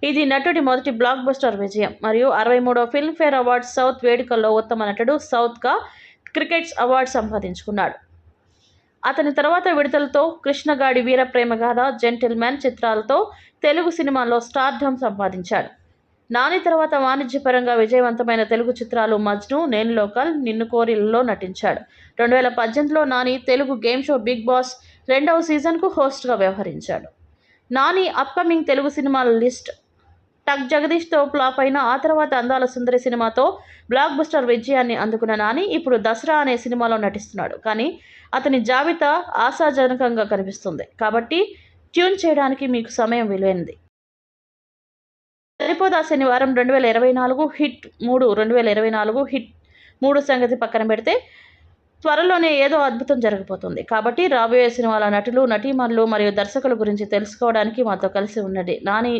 ఇది నటుడి మొదటి block buster విజయం మరియు 63వ ఫిల్మ్ఫేర్ అవార్డ్స్ సౌత్ వేడుకల్లో ఉత్తమ నటుడు సౌత్గా క్రికెట్స్ అవార్డు సంపాదించుకున్నాడు. అతని తర్వాత విడుదలతో కృష్ణగాడి వీరప్రేమగాథ, జెంటిల్మెన్ చిత్రాలతో తెలుగు సినిమాల్లో స్టార్డమ్ సంపాదించాడు. నాని తర్వాత వాణిజ్యపరంగా విజయవంతమైన తెలుగు చిత్రాలు మజ్ను, నేను లోకల్, నిన్ను కోరిలో నటించాడు. 2018లో Nani Telugu game show Bigg Boss 2వ సీజన్కు హోస్ట్గా వ్యవహరించాడు. నాని అప్కమింగ్ తెలుగు సినిమాల లిస్ట్: టక్ జగదీష్తో ఫ్లాప్ అయిన ఆ తర్వాత అందాల సుందరి సినిమాతో బ్లాక్ బస్టర్ విజయాన్ని అందుకున్న నాని ఇప్పుడు దసరా అనే సినిమాలో నటిస్తున్నాడు. కానీ అతని జాబితా ఆశాజనకంగా కనిపిస్తుంది. కాబట్టి ట్యూన్ చేయడానికి మీకు సమయం విలువైనది. సరిపోదా శనివారం 2024 హిట్ 3 2024 హిట్ 3 సంగతి పక్కన పెడితే త్వరలోనే ఏదో అద్భుతం జరగబోతుంది. కాబట్టి రాబోయే సినిమాల నటులు, నటీమణులు మరియు దర్శకుల గురించి తెలుసుకోవడానికి మాతో కలిసి ఉండండి. నాని